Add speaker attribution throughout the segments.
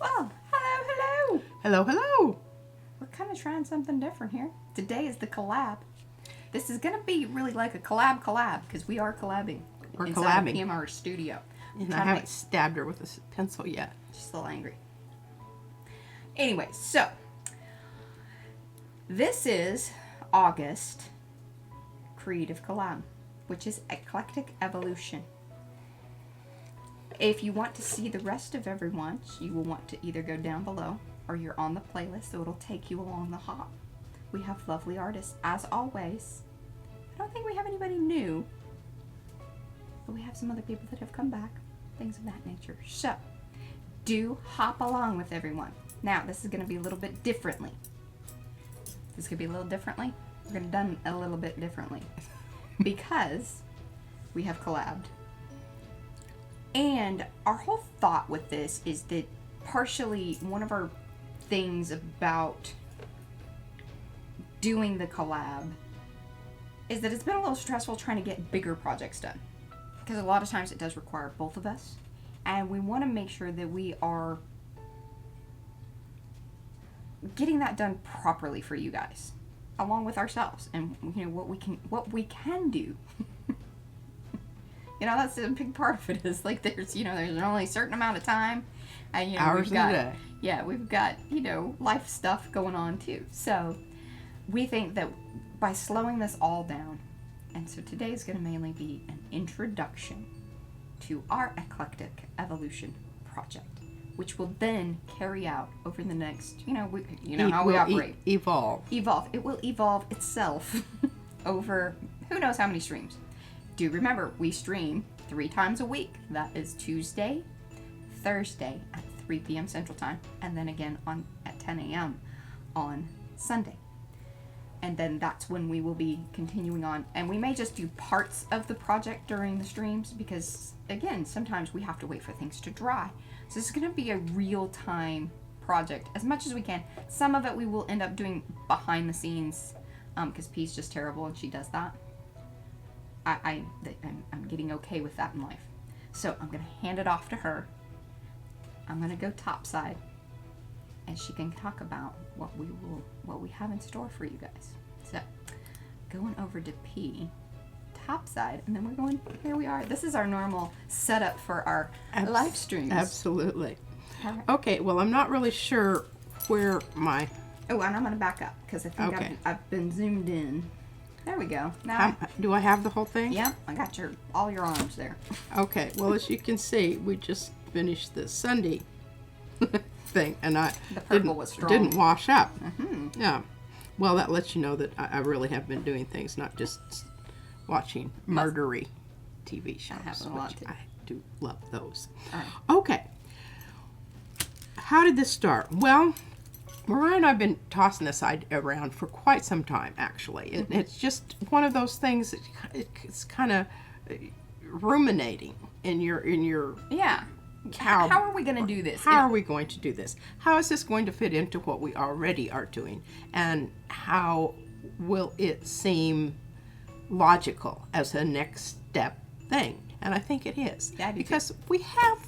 Speaker 1: Well, hello.
Speaker 2: Hello, hello.
Speaker 1: We're kind of trying something different here. Today is the collab. This is going to be really like a collab because we are collabing.
Speaker 2: We're
Speaker 1: inside
Speaker 2: collabing.
Speaker 1: of PMR studio.
Speaker 2: And I haven't stabbed her with a pencil yet.
Speaker 1: She's a little angry. Anyway, so this is August Creative Collab, which is Eclectic Evolution. If you want to see the rest of everyone, you will want to either go down below or you're on the playlist, so it'll take you along the hop. We have lovely artists, as always. I don't think we have anybody new, but we have some other people that have come back, things of that nature. So, do hop along with everyone. Now, this is going to be a little bit differently. This could be a little differently. We're going to done a little bit differently because we have collabed. And our whole thought with this is that partially one of our things about doing the collab is that it's been a little stressful trying to get bigger projects done. Because a lot of times it does require both of us. And we want to make sure that we are getting that done properly for you guys, along with ourselves, and you know what we can do. You know, that's a big part of it. Is like there's only a certain amount of time, and
Speaker 2: hours in a day.
Speaker 1: Yeah, we've got life stuff going on too. So we think that by slowing this all down, and so today is going to mainly be an introduction to our Eclectic Evolution project, which will then carry out over the next, how we operate.
Speaker 2: Evolve.
Speaker 1: It will evolve itself over who knows how many streams. Do remember, we stream 3 times a week. That is Tuesday, Thursday at 3 p.m. Central Time, and then again at 10 a.m. on Sunday. And then that's when we will be continuing on. And we may just do parts of the project during the streams because, again, sometimes we have to wait for things to dry. So this is going to be a real-time project as much as we can. Some of it we will end up doing behind the scenes because P's just terrible and she does that. I'm getting okay with that in life. So I'm going to hand it off to her. I'm going to go topside, and she can talk about what we have in store for you guys. So going over to P, topside, and then we're going, here we are. This is our normal setup for our live streams.
Speaker 2: Absolutely.
Speaker 1: Right.
Speaker 2: Okay, well, I'm not really sure where my...
Speaker 1: Oh, and I'm going to back up because I think I've been zoomed in. There we go. Now,
Speaker 2: do I have the whole thing?
Speaker 1: Yep, I got all your arms there.
Speaker 2: Okay, well, as you can see, we just finished the Sunday thing, and
Speaker 1: the purple was strong.
Speaker 2: Didn't wash up.
Speaker 1: Mm-hmm.
Speaker 2: Yeah. Well, that lets you know that I really have been doing things, not just watching murdery TV shows. I do love those.
Speaker 1: All right.
Speaker 2: Okay. How did this start? Well, Mariah and I have been tossing this around for quite some time, actually. Mm-hmm. It's just one of those things that it's kind of ruminating in your
Speaker 1: yeah. How are we going to do this?
Speaker 2: How are we going to do this? How is this going to fit into what we already are doing? And how will it seem logical as a next step thing? And I think it is.
Speaker 1: Yeah,
Speaker 2: because we have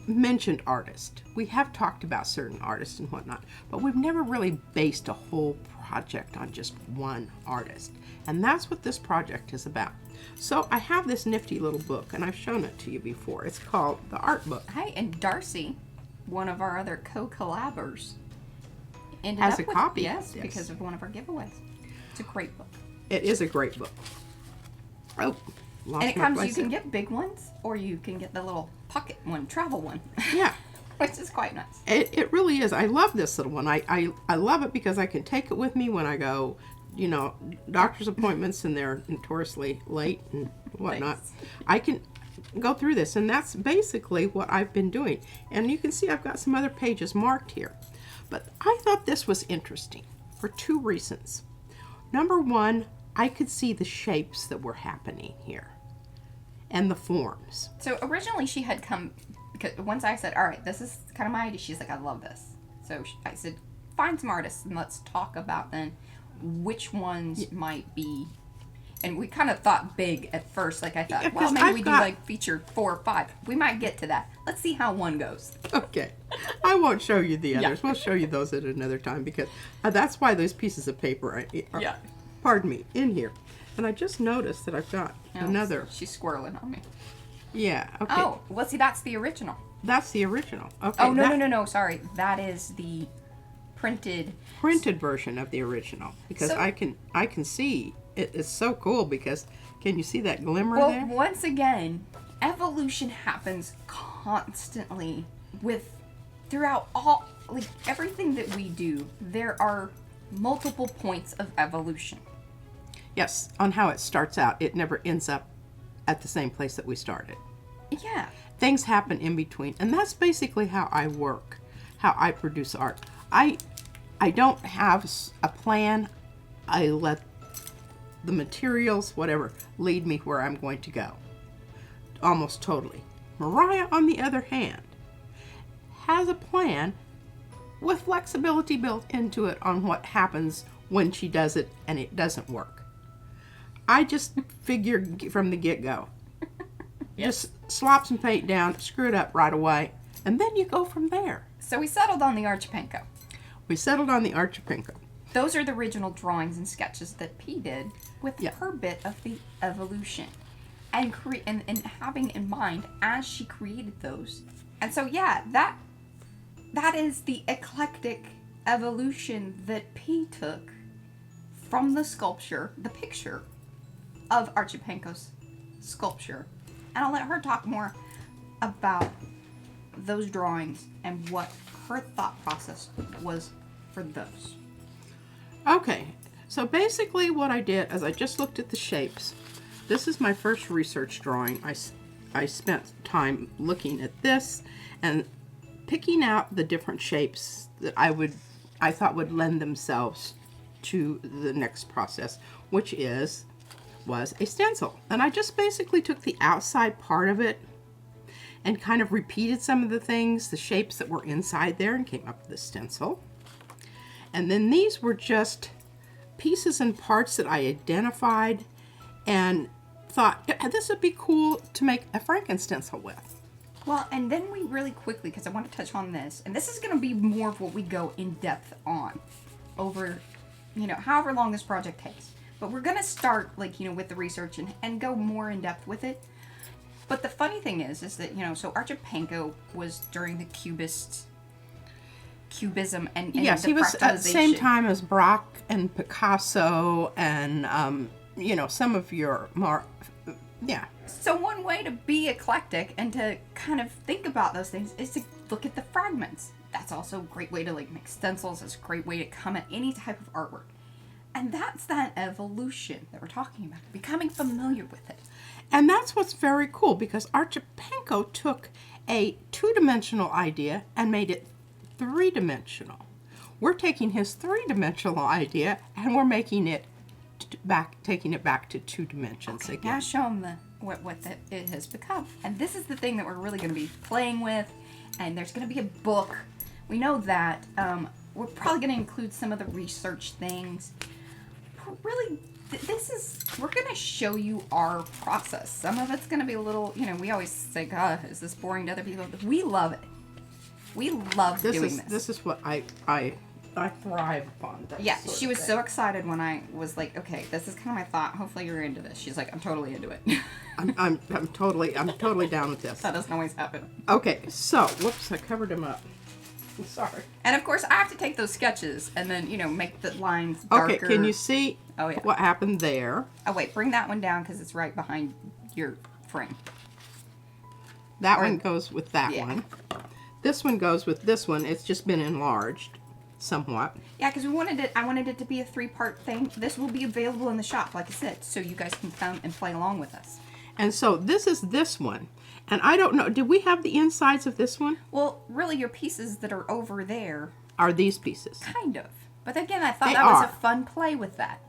Speaker 2: mentioned artists. We have talked about certain artists and whatnot, but we've never really based a whole project on just one artist. And that's what this project is about. So I have this nifty little book, and I've shown it to you before. It's called The Art Book.
Speaker 1: Hi, and Darcy, one of our other co-collabers,
Speaker 2: has a copy.
Speaker 1: Yes, because of one of our giveaways. It's a great book.
Speaker 2: It is a great book. Oh, lost
Speaker 1: and it
Speaker 2: my
Speaker 1: comes.
Speaker 2: place
Speaker 1: You can
Speaker 2: there.
Speaker 1: get big ones, or you can get the little pocket one, travel one.
Speaker 2: Yeah.
Speaker 1: Which is quite nice.
Speaker 2: It really is. I love this little one. I love it because I can take it with me when I go, doctor's appointments and they're notoriously late and whatnot.
Speaker 1: Thanks.
Speaker 2: I can go through this, and that's basically what I've been doing. And you can see I've got some other pages marked here. But I thought this was interesting for 2 reasons. Number 1, I could see the shapes that were happening here and the forms.
Speaker 1: So originally she had come, because once I said, all right, this is kind of my idea, she's like, I love this. So I said, find some artists and let's talk about then which ones might be And we kind of thought big at first. Like I thought,
Speaker 2: Yeah,
Speaker 1: well,
Speaker 2: 'cause
Speaker 1: maybe
Speaker 2: I've
Speaker 1: we
Speaker 2: got-
Speaker 1: do like feature 4 or 5. We might get to that. Let's see how one goes.
Speaker 2: Okay. I won't show you the
Speaker 1: Yeah.
Speaker 2: others. We'll show you those at another time because that's why those pieces of paper are,
Speaker 1: Yeah.
Speaker 2: pardon me, in here. And I just noticed that I've got another.
Speaker 1: She's squirreling on me.
Speaker 2: Yeah, okay.
Speaker 1: Oh, well, see, that's the original.
Speaker 2: That's the original. Okay.
Speaker 1: Oh,
Speaker 2: that
Speaker 1: no, sorry. That is the printed.
Speaker 2: printed version of the original because
Speaker 1: So-
Speaker 2: I can see it is so cool because can you see that glimmer
Speaker 1: Well,
Speaker 2: there?
Speaker 1: once again, evolution happens constantly throughout all, like, everything that we do. There are multiple points of evolution.
Speaker 2: Yes, on how it starts out. It never ends up at the same place that we started.
Speaker 1: Yeah.
Speaker 2: Things happen in between, and that's basically how I work, how I produce art. I don't have a plan. I let the materials, whatever, lead me where I'm going to go. Almost totally. Mariah, on the other hand, has a plan with flexibility built into it on what happens when she does it and it doesn't work. I just figure from the get-go. Just slop some paint down, screw it up right away, and then you go from there.
Speaker 1: So we settled on the Archipenko.
Speaker 2: We settled on the Archipenko.
Speaker 1: Those are the original drawings and sketches that P did with
Speaker 2: Yeah.
Speaker 1: her bit of the evolution. And and having in mind as she created those. And so yeah, that is the eclectic evolution that P took from the sculpture, the picture of Archipenko's sculpture. And I'll let her talk more about those drawings and what her thought process was for those.
Speaker 2: Okay, so basically what I did is I just looked at the shapes. This is my first research drawing. I spent time looking at this and picking out the different shapes that I thought would lend themselves to the next process, which was a stencil. And I just basically took the outside part of it and kind of repeated some of the things, the shapes that were inside there, and came up with the stencil. And then these were just pieces and parts that I identified and thought, yeah, this would be cool to make a Franken-stencil with.
Speaker 1: Well, and then we really quickly, because I want to touch on this, and this is going to be more of what we go in depth on over, however long this project takes. But we're going to start, with the research and go more in depth with it. But the funny thing is that, so Archipenko was during the Cubism and
Speaker 2: Yes,
Speaker 1: the
Speaker 2: he was at the same
Speaker 1: fractalization.
Speaker 2: time as Braque and Picasso and, some of your more, yeah.
Speaker 1: So one way to be eclectic and to kind of think about those things is to look at the fragments. That's also a great way to make stencils. It's a great way to come at any type of artwork. And that's that evolution that we're talking about, becoming familiar with it.
Speaker 2: And that's what's very cool because Archipenko took a two-dimensional idea and made it three-dimensional. We're taking his three-dimensional idea and we're making it taking it back to 2 dimensions
Speaker 1: Now
Speaker 2: again.
Speaker 1: show them what it has become. And this is the thing that we're really going to be playing with. And there's going to be a book. We know that. We're probably going to include some of the research things. But really, we're going to show you our process. Some of it's going to be a little, we always say, God, is this boring to other people? But we love it. We love doing this.
Speaker 2: This is what I thrive upon. that
Speaker 1: Yeah,
Speaker 2: sort
Speaker 1: she
Speaker 2: of
Speaker 1: was
Speaker 2: thing.
Speaker 1: so excited when I was like, okay, this is kind of my thought. Hopefully you're into this. She's like, I'm totally into it.
Speaker 2: I'm totally down with this.
Speaker 1: That doesn't always happen.
Speaker 2: Okay, so whoops, I covered him up. I'm sorry.
Speaker 1: And of course, I have to take those sketches and then, make the lines darker.
Speaker 2: Okay, can you see
Speaker 1: Oh, yeah.
Speaker 2: what happened there?
Speaker 1: Oh, wait, bring that one down because it's right behind your frame.
Speaker 2: That
Speaker 1: Or-
Speaker 2: one goes with that
Speaker 1: yeah.
Speaker 2: one. This one goes with this one. It's just been enlarged somewhat.
Speaker 1: Yeah, because I wanted it to be a 3-part thing. This will be available in the shop, like I said, so you guys can come and play along with us.
Speaker 2: And so this is this one. And I don't know, did we have the insides of this one?
Speaker 1: Well, really, your pieces that are over there,
Speaker 2: Are these pieces?
Speaker 1: kind of. But again, I thought
Speaker 2: They
Speaker 1: that was
Speaker 2: are.
Speaker 1: a fun play with that.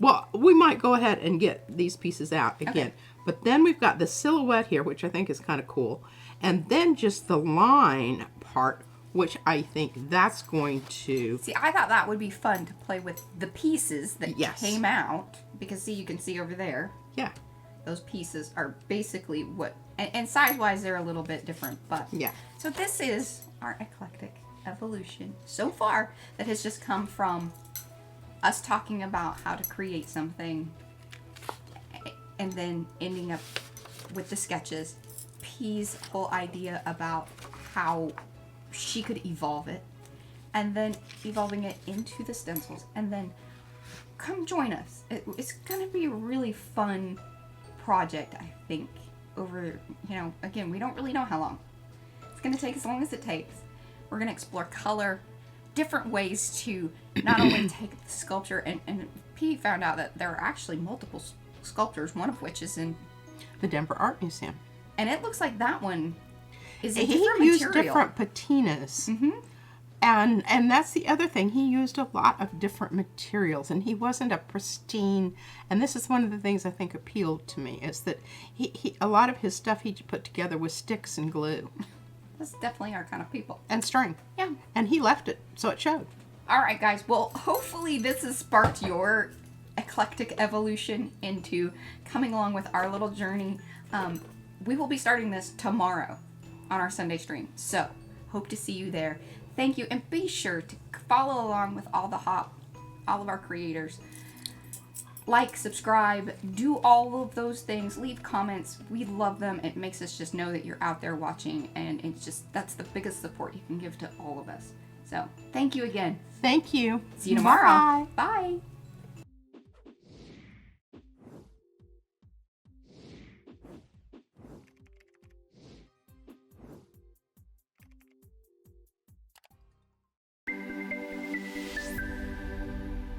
Speaker 2: Well, we might go ahead and get these pieces out again.
Speaker 1: Okay.
Speaker 2: But then we've got the silhouette here, which I think is kind of cool. And then just the line part which I think that's going to...
Speaker 1: See, I thought that would be fun to play with the pieces that
Speaker 2: Yes.
Speaker 1: came out. Because, see, you can see over there.
Speaker 2: Yeah.
Speaker 1: Those pieces are basically what... And size-wise, they're a little bit different, but...
Speaker 2: Yeah.
Speaker 1: So this is our eclectic evolution so far that has just come from us talking about how to create something and then ending up with the sketches. P's whole idea about how she could evolve it, and then evolving it into the stencils, and then come join us. It's gonna be a really fun project, I think, over, you know, again, we don't really know how long. It's gonna take as long as it takes. We're gonna explore color, different ways to not only take the sculpture, and P found out that there are actually multiple sculptures, one of which is in
Speaker 2: The Denver Art Museum.
Speaker 1: and it looks like that one is a
Speaker 2: He
Speaker 1: different
Speaker 2: used
Speaker 1: material.
Speaker 2: different patinas. And that's the other thing. He used a lot of different materials, and he wasn't a pristine. And this is one of the things I think appealed to me, is that he a lot of his stuff he put together with sticks and glue
Speaker 1: That's definitely our kind of people.
Speaker 2: and string.
Speaker 1: Yeah.
Speaker 2: And he left it, so it showed.
Speaker 1: All right, guys. Well, hopefully this has sparked your eclectic evolution into coming along with our little journey. We will be starting this tomorrow on our Sunday stream, so hope to see you there. Thank you, and be sure to follow along with all of our creators. Like, subscribe, do all of those things. Leave comments. We love them. It makes us just know that you're out there watching, and it's just, that's the biggest support you can give to all of us. So, thank you again.
Speaker 2: Thank you.
Speaker 1: See you tomorrow.
Speaker 2: Bye.
Speaker 1: Bye.